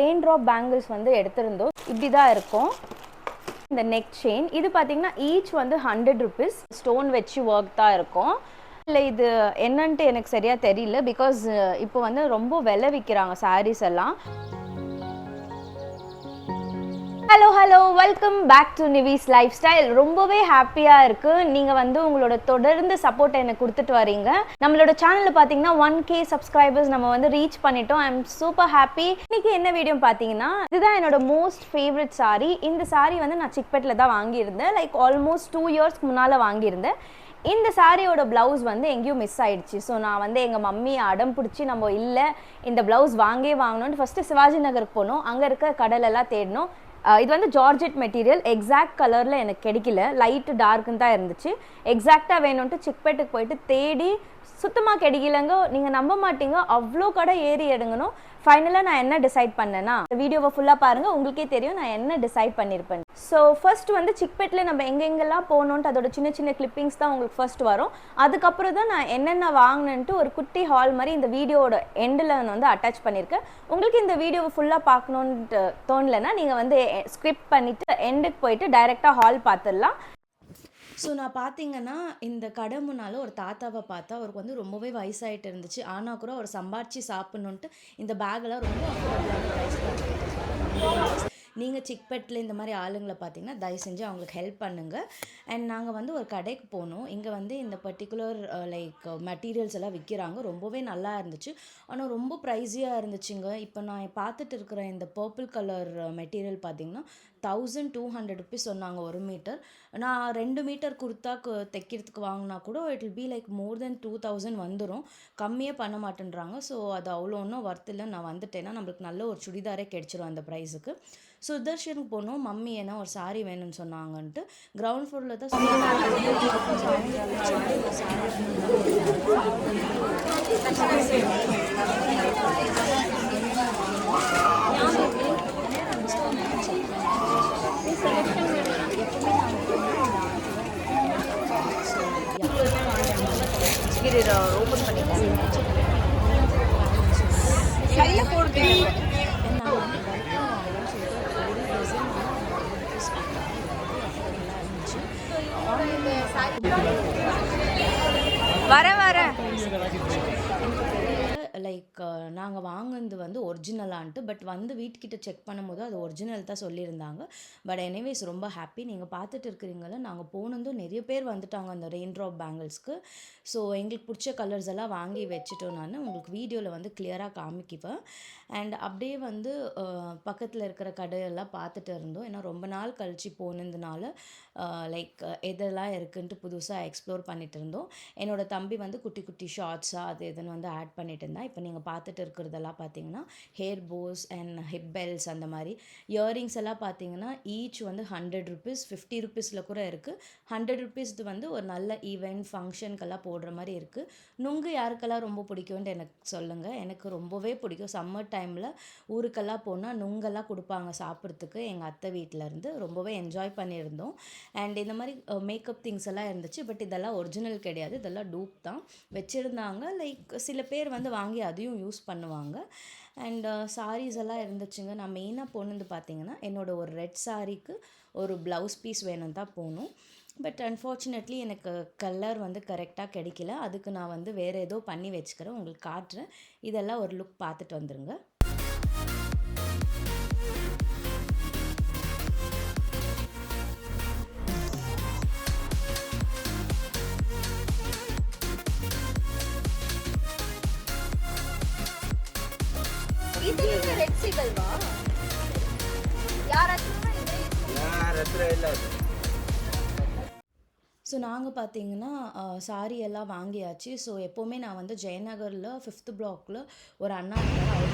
Chain drop bangles வந்து எடுத்திருந்தோம். இப்படி தான் இருக்கும் இந்த நெக் செயின். இது பார்த்தீங்கன்னா ஈச் வந்து 100 rupees. ஸ்டோன் வச்சு ஒர்க் தான் இருக்கும். இல்லை இது என்னன்ட்டு எனக்கு சரியாக தெரியல. பிகாஸ் இப்போ வந்து ரொம்ப விலை விற்கிறாங்க சாரீஸ் எல்லாம். Hello welcome back to Nivi's lifestyle. ரொம்பவே ஹாப்பியாக இருக்குது. நீங்கள் வந்து உங்களோட தொடர்ந்து சப்போர்ட் எனக்கு கொடுத்துட்டு வரீங்க. நம்மளோட சேனலில் பார்த்தீங்கன்னா 1K சப்ஸ்கிரைபர்ஸ் நம்ம வந்து ரீச் பண்ணிட்டோம். I am super happy. இன்னைக்கு என்ன வீடியோ பார்த்தீங்கன்னா, இதுதான் என்னோட மோஸ்ட் ஃபேவரட் சாரீ. இந்த சாரீ வந்து நான் சிக்பெட்டில் தான் வாங்கியிருந்தேன். லைக் ஆல்மோஸ்ட் 2 years முன்னால் வாங்கியிருந்தேன். இந்த சாரியோட ப்ளவுஸ் வந்து எங்கேயும் மிஸ் ஆகிடுச்சு. ஸோ நான் வந்து எங்கள் மம்மியை அடம் பிடிச்சி நம்ம இல்லை இந்த ப்ளவுஸ் வாங்கணும்னு ஃபஸ்ட்டு சிவாஜி நகருக்கு போனோம். அங்கே இருக்க கடலெல்லாம் தேடணும். இது வந்து ஜார்ஜெட் மெட்டீரியல். எக்ஸாக்ட் கலரில் எனக்கு கிடைக்கல, லைட்டு டார்க்குன்னு தான் இருந்துச்சு. எக்ஸாக்டாக வேணும்ன்ட்டு சிக்பெட்டுக்கு போயிட்டு தேடி சுத்தமாக கிடைக்கலங்க. நீங்கள் நம்ப மாட்டீங்க, அவ்வளோ கடை ஏறி எடுங்கணும். ஃபைனலாக நான் என்ன டிசைட் பண்ணேன்னா, வீடியோவை ஃபுல்லாக பாருங்கள், உங்களுக்கே தெரியும் நான் என்ன டிசைட் பண்ணியிருப்பேன். ஸோ ஃபர்ஸ்ட் வந்து சிக்பெட்டில் நம்ம எங்கெங்கெல்லாம் போகணுன்ட்டு அதோட சின்ன சின்ன கிளிப்பிங்ஸ் தான் உங்களுக்கு ஃபர்ஸ்ட் வரும். அதுக்கப்புறம் தான் நான் என்னென்ன வாங்கினேன்ட்டு ஒரு குட்டி ஹால் மாதிரி இந்த வீடியோட எண்டில் வந்து அட்டாச் பண்ணியிருக்கேன். உங்களுக்கு இந்த வீடியோவை ஃபுல்லாக பார்க்கணுன்ட்டு தோணலைன்னா நீங்கள் வந்து ஸ்கிரிப்ட் பண்ணிவிட்டு எண்டுக்கு போயிட்டு டைரெக்டாக ஹால் பார்த்துடலாம். ஸோ நான் பார்த்தீங்கன்னா இந்த கடை முன்னால் ஒரு தாத்தாவை பார்த்தா, அவருக்கு வந்து ரொம்பவே வயசாகிட்டு இருந்துச்சு. ஆனால் கூட அவர் சம்பாரித்து சாப்பிட்ணுன்ட்டு இந்த பேக்கெல்லாம் ரொம்ப அஃபோர்டபுளான ப்ரைஸில். நீங்கள் சிக்பெட்டில் இந்த மாதிரி ஆளுங்களை பார்த்தீங்கன்னா தயவு செஞ்சு அவங்களுக்கு ஹெல்ப் பண்ணுங்கள். அண்ட் நாங்கள் வந்து ஒரு கடைக்கு போனோம். இங்கே வந்து இந்த பர்டிகுலர் லைக் மெட்டீரியல்ஸ் எல்லாம் விற்கிறாங்க. ரொம்பவே நல்லா இருந்துச்சு, ஆனால் ரொம்ப ப்ரைஸியாக இருந்துச்சுங்க. இப்போ நான் பார்த்துட்டு இருக்கிற இந்த பர்பிள் கலர் மெட்டீரியல் பார்த்தீங்கன்னா 1200 rupees சொன்னாங்க 1 மீட்டர். நான் 2 மீட்டர் குர்த்தா தைக்கிறதுக்கு வாங்கினா கூட it will be like more then 2000 வந்துடும். கம்மியாக பண்ண மாட்டேன்றாங்க. ஸோ அது அவ்வளோ ஒன்றும் ஒர்த் இல்லை. நான் வந்துட்டேன்னா நம்மளுக்கு நல்ல ஒரு சுடிதாரே கிடைச்சிரும் அந்த ப்ரைஸுக்கு. சுதர்ஷனுக்கு போனோம். மம்மி ஏன்னா ஒரு சாரீ வேணும்னு சொன்னாங்கன்ட்டு கிரவுண்ட் ஃப்ளோரில் தான் ஓப்பன் பண்ணிட்டேன். கையில் போடுது. வர லைக் நாங்கள் வாங்கினது வந்து ஒரிஜினலான்ட்டு. பட் வந்து வீட்டுக்கிட்ட செக் பண்ணும்போது அது ஒரிஜினல் தான் சொல்லியிருந்தாங்க. பட் எனிவேஸ் ரொம்ப ஹாப்பி. நீங்கள் பார்த்துட்டு இருக்கிறீங்கள, நாங்கள் போனதும் நிறைய பேர் வந்துட்டாங்க அந்த ரெயின் ட்ராப் பேங்கிள்ஸ்க்கு. ஸோ எங்களுக்கு பிடிச்ச கலர்ஸ் எல்லாம் வாங்கி வச்சுட்டோம். நான் உங்களுக்கு வீடியோவில் வந்து கிளியராக காமிக்குவேன். அண்ட் அப்படியே வந்து பக்கத்தில் இருக்கிற கடையெல்லாம் பார்த்துட்டு இருந்தோம். ஏன்னா ரொம்ப நாள் கழித்து போனதுனால லைக் எதெல்லாம் இருக்குன்ட்டு புதுசாக எக்ஸ்ப்ளோர் பண்ணிகிட்டு இருந்தோம். என்னோடய தம்பி வந்து குட்டி குட்டி ஷார்ட்ஸாக அது இதுன்னு வந்து ஆட் பண்ணிட்டு இருந்தான். இப்போ நீங்கள் பார்த்துட்டு இருக்கிறதெல்லாம் பார்த்தீங்கன்னா hair bows and hip bells, அந்த மாதிரி இயரிங்ஸ் எல்லாம் பார்த்தீங்கன்னா ஈச் வந்து 100 rupees, 50 rupeesல கூட இருக்குது. 100 rupees வந்து ஒரு நல்ல ஈவெண்ட் ஃபங்க்ஷனுக்கெல்லாம் போடுற மாதிரி இருக்குது. நுங்கு யாருக்கெல்லாம் ரொம்ப பிடிக்கும்ன்ட்டு எனக்கு சொல்லுங்கள். எனக்கு ரொம்பவே பிடிக்கும். சம்மர் டைமில் ஊருக்கெல்லாம் போனால் நுங்கெல்லாம் கொடுப்பாங்க சாப்பிட்றதுக்கு எங்கள் அத்தை வீட்டிலேருந்து. ரொம்பவே என்ஜாய் பண்ணியிருந்தோம். அண்ட் இந்த மாதிரி மேக்கப் திங்ஸ் எல்லாம் இருந்துச்சு. பட் இதெல்லாம் ஒரிஜினல் கிடையாது, இதெல்லாம் டூப் தான் வச்சுருந்தாங்க. லைக் சில பேர் வந்து வாங்கி அதையும் யூஸ் பண்ணுவாங்க. அண்ட் சாரீஸ் எல்லாம் இருந்துச்சுங்க. நான் மெயினாக போனது பார்த்தீங்கன்னா என்னோடய ஒரு ரெட் சாரீக்கு ஒரு ப்ளவுஸ் பீஸ் வேணும் தான் போகணும். பட் அன்ஃபார்ச்சுனேட்லி எனக்கு கலர் வந்து கரெக்டாக கிடைக்கல. அதுக்கு நான் வந்து வேறு ஏதோ பண்ணி வச்சுக்கிறேன், உங்களுக்கு காட்டுறேன். இதெல்லாம் ஒரு லுக் பார்த்துட்டு வந்துடுங்க. ஸோ நாங்கள் பார்த்தீங்கன்னா சாரி எல்லாம் வாங்கியாச்சு. ஸோ எப்போவுமே நான் வந்து ஜெயநகரில் 5th blockல ஒரு அண்ணா இருக்கார்.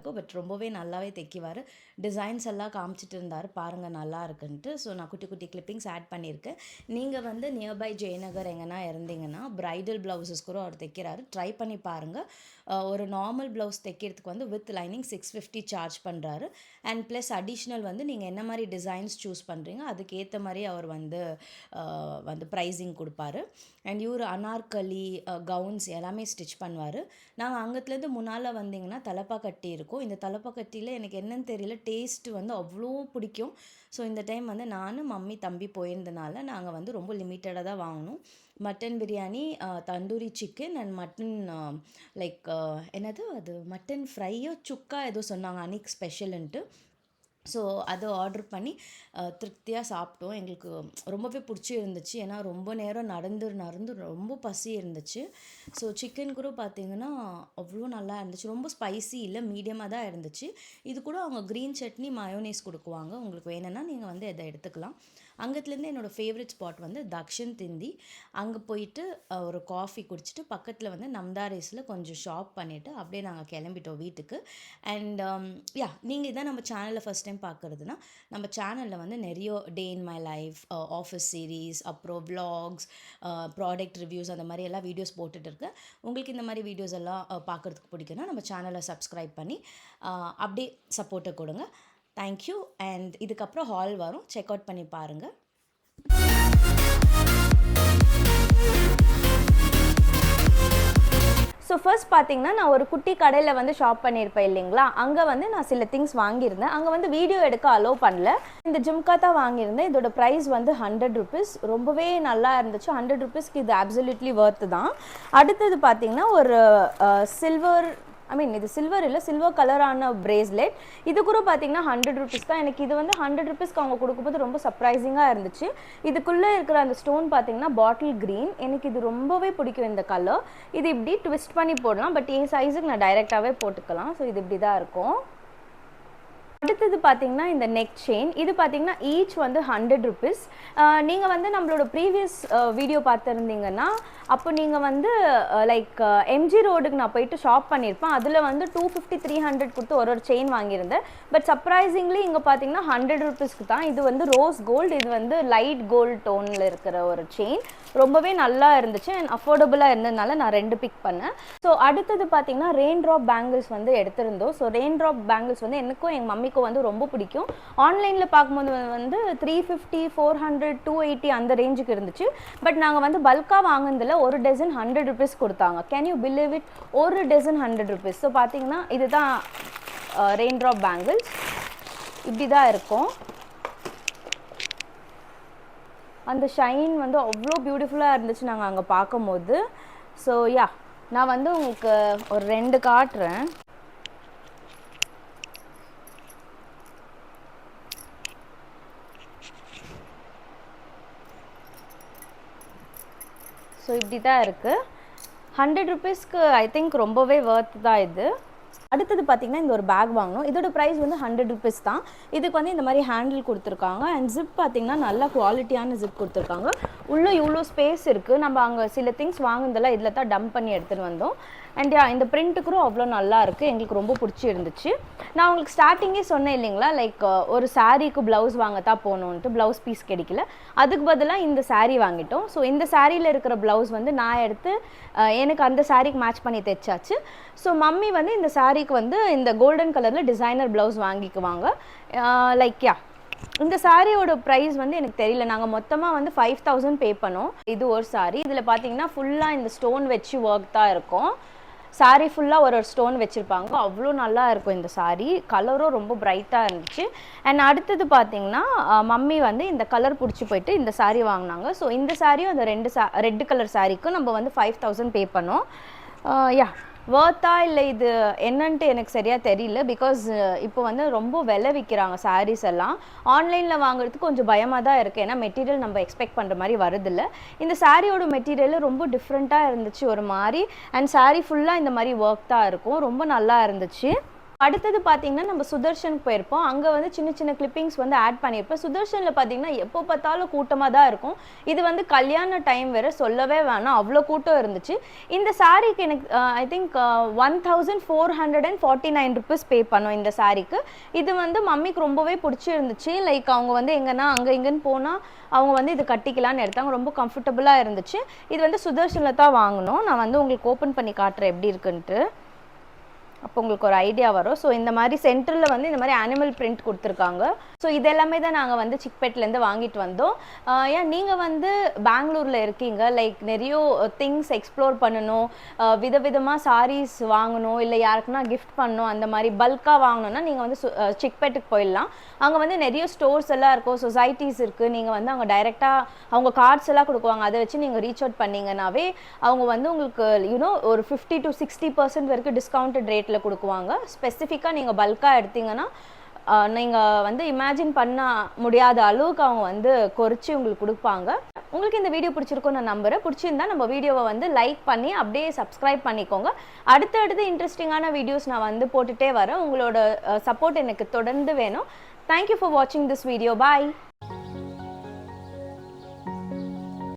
ஸோ பட் பட் ரொம்பவே நல்லாவே தைக்குவார். டிசைன்ஸ் எல்லாம் காமிச்சிட்டு இருந்தார், பாருங்கள் நல்லா இருக்குன்ட்டு. ஸோ நான் குட்டி குட்டி கிளிப்பிங்ஸ் ஆட் பண்ணியிருக்கேன். நீங்கள் வந்து நியர்பை ஜெயநகர் எங்கன்னா இருந்தீங்கன்னா ப்ரைடல் ப்ளவுசஸ் கூட அவர் தைக்கிறாரு, ட்ரை பண்ணி பாருங்கள். ஒரு நார்மல் ப்ளவுஸ் தைக்கிறதுக்கு வந்து வித் லைனிங் 650 சார்ஜ் பண்ணுறாரு. அண்ட் ப்ளஸ் அடிஷ்னல் வந்து நீங்கள் என்ன மாதிரி டிசைன்ஸ் சூஸ் பண்ணுறீங்க அதுக்கேற்ற மாதிரி அவர் வந்து ப்ரைஸிங் கொடுப்பாரு. அண்ட் இவர் அனார்கலி கவுன்ஸ் எல்லாமே ஸ்டிச் பண்ணுவார். நாங்கள் அங்கத்துலேருந்து முன்னால் வந்தீங்கன்னா தலப்பாக்கட்டி இருக்கும். இந்த தலப்பாக்கட்டியில் எனக்கு என்னன்னு தெரியல, டேஸ்ட்டு வந்து அவ்வளோ பிடிக்கும். ஸோ இந்த டைம் வந்து நான் மம்மி தம்பி போயிருந்தனால நாங்கள் வந்து ரொம்ப லிமிட்டடாக தான் வாங்கினோம். Mutton biryani, tandoori chicken and mutton like என்னது அது மட்டன் ஃப்ரையோ சுக்கா ஏதோ சொன்னாங்க அன்றைக்கி ஸ்பெஷலுன்ட்டு. ஸோ அதை ஆர்டர் பண்ணி திருப்தியாக சாப்பிட்டோம். எங்களுக்கு ரொம்பவே பிடிச்சி இருந்துச்சு. ஏன்னா ரொம்ப நேரம் நடந்து ரொம்ப பசி இருந்துச்சு. ஸோ சிக்கன் கூட பார்த்திங்கன்னா அவ்வளோ நல்லா இருந்துச்சு. ரொம்ப ஸ்பைசி இல்லை, மீடியமாக தான் இருந்துச்சு. இது கூட அவங்க க்ரீன் சட்னி மயோனைஸ் கொடுக்குவாங்க. உங்களுக்கு வேணும்னா நீங்கள் வந்து எதை எடுத்துக்கலாம். அங்கத்துலேருந்து என்னோடய ஃபேவரட் ஸ்பாட் வந்து தக்ஷன் திந்தி. அங்கே போயிட்டு ஒரு காஃபி குடிச்சிட்டு பக்கத்தில் வந்து நம்தாரேஸில் கொஞ்சம் ஷாப் பண்ணிவிட்டு அப்படியே நாங்கள் கிளம்பிட்டோம் வீட்டுக்கு. அண்ட் நீங்கள் இதான் நம்ம சேனலில் ஃபஸ்ட் டைம் பார்க்குறதுனா, நம்ம சேனலில் வந்து நிறைய day in my life, office series, அப்புறம் விலாக்ஸ், ப்ராடக்ட் ரிவ்யூஸ் அந்த மாதிரி எல்லாம் வீடியோஸ் போட்டுட்டு இருக்கேன். உங்களுக்கு இந்த மாதிரி வீடியோஸ் எல்லாம் பார்க்குறதுக்கு பிடிக்குன்னா நம்ம சேனலை சப்ஸ்கிரைப் பண்ணி அப்படியே சப்போர்ட்டை கொடுங்க. தேங்க்யூ. அண்ட் இதுக்கப்புறம் ஹால் வரும், செக் அவுட் பண்ணி பாருங்கள். ஸோ ஃபர்ஸ்ட் பார்த்தீங்கன்னா நான் ஒரு குட்டி கடையில் வந்து ஷாப் பண்ணியிருப்பேன் இல்லைங்களா, அங்கே வந்து நான் சில திங்ஸ் வாங்கியிருந்தேன். அங்கே வந்து வீடியோ எடுக்க அலோவ் பண்ணல. இந்த ஜும்கா தான் வாங்கியிருந்தேன். இதோட ப்ரைஸ் வந்து 100 rupees. ரொம்பவே நல்லா இருந்துச்சு. 100 rupeesக்கு இது அப்சல்யூட்லி ஒர்த்து தான். அடுத்தது பார்த்தீங்கன்னா ஒரு சில்வர், இது சில்வர் இல்லை, சில்வர் கலரான பிரேஸ்லெட். இது கூட பார்த்தீங்கன்னா 100 rupees தான். எனக்கு இது வந்து 100 rupeesக்கு அவங்க கொடுக்கும்போது ரொம்ப சர்ப்ரைசிங்காக இருந்துச்சு. இதுக்குள்ளே இருக்கிற அந்த ஸ்டோன் பார்த்தீங்கன்னா பாட்டில் க்ரீன். எனக்கு இது ரொம்பவே பிடிக்கும் இந்த கலர். இது இப்படி ட்விஸ்ட் பண்ணி போடலாம், பட் என் சைஸுக்கு நான் டைரெக்டாகவே போட்டுக்கலாம். ஸோ இது இப்படி தான் இருக்கும். அடுத்தது பார்த்தீங்கன்னா இந்த நெக் செயின். இது பார்த்தீங்கன்னா ஈச் வந்து 100 rupees. நீங்கள் வந்து நம்மளோட ப்ரீவியஸ் வீடியோ பார்த்துருந்தீங்கன்னா அப்போ நீங்கள் வந்து லைக் எம்ஜி ரோடுக்கு நான் போயிட்டு ஷாப் பண்ணியிருப்பேன். அதில் வந்து 250 300 கொடுத்து ஒரு செயின் வாங்கியிருந்தேன். பட் சர்ப்ரைசிங்லி இங்கே பார்த்தீங்கன்னா 100 rupeesக்கு தான். இது வந்து ரோஸ் கோல்டு, இது வந்து லைட் கோல்டு டோனில் இருக்கிற ஒரு செயின். ரொம்பவே நல்லா இருந்துச்சு அண்ட் அஃபோர்டபுளாக இருந்ததுனால நான் 2 பிக் பண்ணேன். ஸோ அடுத்தது பார்த்தீங்கன்னா ரெயின் ட்ராப் பேங்கிள்ஸ் வந்து எடுத்திருந்தோம். ஸோ ரெயின் ட்ராப் பேங்கிள்ஸ் வந்து எனக்கும் எங்கள் மம்மிக்கும் வந்து ரொம்ப பிடிக்கும். ஆன்லைனில் பார்க்கும்போது வந்து 350 400 280 அந்த ரேஞ்சுக்கு இருந்துச்சு. பட் நாங்கள் வந்து பல்காக வாங்கினதில் ஒரு டசன் 100 rupees கொடுத்தாங்க. Can you believe it? ஒரு டசன் 100 rupees. ஸோ பார்த்தீங்கன்னா இதுதான் ரெயின் ட்ராப் பேங்கிள்ஸ். இப்படி தான் இருக்கும். அந்த ஷைன் வந்து அவ்வளோ பியூட்டிஃபுல்லாக இருந்துச்சு நாங்கள் அங்கே பார்க்கும்போது. ஸோ நான் வந்து உங்களுக்கு ஒரு 2 காட்டுறேன். ஸோ இப்படி தான் இருக்குது. 100 rupeesக்கு ஐ திங்க் ரொம்பவே ஒர்த் தான் இது. அடுத்தது பார்த்தீங்கன்னா இந்த ஒரு பேக் வாங்கணும். இதோட ப்ரைஸ் வந்து 100 rupees தான். இதுக்கு வந்து இந்த மாதிரி ஹேண்டில் கொடுத்துருக்காங்க. அண்ட் ஜிப் பார்த்தீங்கன்னா நல்ல குவாலிட்டியான ஜிப் கொடுத்துருக்காங்க. உள்ளே இவ்வளோ ஸ்பேஸ் இருக்குது. நம்ம அங்கே சில திங்ஸ் வாங்குனதெல்லாம் இதில் தான் டம்ப் பண்ணி எடுத்துகிட்டு வந்தோம். அண்ட் இந்த பிரிண்ட்டுக்கும் அவ்வளோ நல்லா இருக்குது. எங்களுக்கு ரொம்ப பிடிச்சி இருந்துச்சு. நான் உங்களுக்கு ஸ்டார்டிங்கே சொன்னேன் இல்லைங்களா, லைக் ஒரு சாரீக்கு ப்ளவுஸ் வாங்கத்தான் போகணுன்ட்டு, ப்ளவுஸ் பீஸ் கிடைக்கல. அதுக்கு பதிலாக இந்த சாரீ வாங்கிட்டோம். ஸோ இந்த சாரியில் இருக்கிற ப்ளவுஸ் வந்து நான் எடுத்து எனக்கு அந்த சாரீக்கு மேட்ச் பண்ணி தைச்சாச்சு. ஸோ மம்மி வந்து இந்த சாரீக்கு வந்து இந்த கோல்டன் கலரில் டிசைனர் ப்ளவுஸ் வாங்கிக்குவாங்க. லைக் இந்த சாரியோட ப்ரைஸ் வந்து எனக்கு தெரியல. நாங்கள் மொத்தமாக வந்து 5000 பே பண்ணோம். இது ஒரு சாரீ. இதில் பார்த்தீங்கன்னா ஃபுல்லாக இந்த ஸ்டோன் வச்சு ஒர்க் தான் இருக்கும். சாரீ ஃபுல்லாக ஒரு ஸ்டோன் வச்சுருப்பாங்க. அவ்வளோ நல்லா இருக்கும் இந்த சாரீ. கலரும் ரொம்ப பிரைட்டாக இருந்துச்சு. அண்ட் அடுத்தது பார்த்தீங்கன்னா மம்மி வந்து இந்த கலர் பிடிச்சி போயிட்டு இந்த சாரீ வாங்கினாங்க. ஸோ இந்த சாரியும் அந்த ரெட் கலர் சாரீக்கும் நம்ம வந்து 5000 பே பண்ணோம். வர்த்தா இல்லை இது என்னன்ட்டு எனக்கு சரியாக தெரியல. பிகாஸ் இப்போ வந்து ரொம்ப விலை விற்கிறாங்க சாரீஸ் எல்லாம். ஆன்லைனில் வாங்குறதுக்கு கொஞ்சம் பயமாக தான் இருக்குது. ஏன்னா மெட்டீரியல் நம்ம எக்ஸ்பெக்ட் பண்ணுற மாதிரி வருதில்லை. இந்த சாரியோட மெட்டீரியல் ரொம்ப டிஃப்ரெண்ட்டாக இருந்துச்சு ஒரு மாதிரி. அண்ட் சாரீ ஃபுல்லாக இந்த மாதிரி ஒர்க் தான் இருக்கும். ரொம்ப நல்லா இருந்துச்சு. அடுத்தது பார்த்தீங்கன்னா நம்ம சுதர்ஷனுக்கு போயிருப்போம். அங்கே வந்து சின்ன சின்ன கிளிப்பிங்ஸ் வந்து ஆட் பண்ணியிருப்போம். சுதர்ஷனில் பார்த்தீங்கன்னா எப்போ பார்த்தாலும் கூட்டமாக தான் இருக்கும். இது வந்து கல்யாண டைம் வேறு, சொல்லவே வேணாம், அவ்வளோ கூட்டம் இருந்துச்சு. இந்த சாரீக்கு எனக்கு ஐ திங்க் 1449 ருபீஸ் பே பண்ணோம் இந்த சாரீக்கு. இது வந்து மம்மிக்கு ரொம்பவே பிடிச்சிருந்துச்சு. லைக் அவங்க வந்து எங்கன்னா அங்கே இங்கேன்னு போனால் அவங்க வந்து இது கட்டிக்கலான்னு எடுத்தாங்க. ரொம்ப கம்ஃபர்டபுளாக இருந்துச்சு. இது வந்து சுதர்ஷனில் தான் வாங்கினோம். நான் வந்து உங்களுக்கு ஓப்பன் பண்ணி காட்டுறேன் எப்படி இருக்குன்ட்டு. அப்போ உங்களுக்கு ஒரு ஐடியா வரும். ஸோ இந்த மாதிரி சென்டரில் வந்து இந்த மாதிரி அனிமல் பிரிண்ட் கொடுத்துருக்காங்க. ஸோ இது எல்லாமே தான் நாங்கள் வந்து சிக்பேட்லேருந்து வாங்கிட்டு வந்தோம். ஏன் நீங்கள் வந்து பெங்களூரில் இருக்கீங்க, லைக் நிறைய திங்ஸ் எக்ஸ்ப்ளோர் பண்ணணும், விதவிதமாக சாரீஸ் வாங்கணும், இல்லை யாருக்குன்னா கிஃப்ட் பண்ணணும், அந்த மாதிரி பல்காக வாங்கணுன்னா நீங்கள் வந்து சிக்பேட்டுக்கு போயிடலாம். அங்கே வந்து நிறைய ஸ்டோர்ஸ் எல்லாம் இருக்கும், சொசைட்டிஸ் இருக்குது. நீங்கள் வந்து அங்கே டைரெக்டாக அவங்க கார்ட்ஸ் எல்லாம் கொடுக்குவாங்க. அதை வச்சு நீங்கள் ரீச் அவுட் பண்ணிங்கன்னாவே அவங்க வந்து உங்களுக்கு ஒரு 50 to 60% வரைக்கும் டிஸ்கவுண்டட் ரேட் கொடுக்குவாங்க. ஸ்பெசிஃபிக்காக நீங்கள் பல்காக எடுத்தீங்கன்னா நீங்கள் வந்து இமேஜின் பண்ண முடியாத அளவுக்கு அவங்க வந்து குறைச்சி உங்களுக்கு கொடுப்பாங்க. உங்களுக்கு இந்த வீடியோ பிடிச்சிருக்கும் நான் நம்புறேன். பிடிச்சிருந்தா நம்ம வீடியோவை வந்து லைக் பண்ணி அப்படியே சப்ஸ்கிரைப் பண்ணிக்கோங்க. அடுத்தடுத்து இன்ட்ரெஸ்டிங்கான வீடியோஸ் நான் வந்து போட்டுகிட்டே வரேன். உங்களோட சப்போர்ட் எனக்கு தொடர்ந்து வேணும். தேங்க்யூ ஃபார் வாட்சிங் திஸ் வீடியோ. பாய்.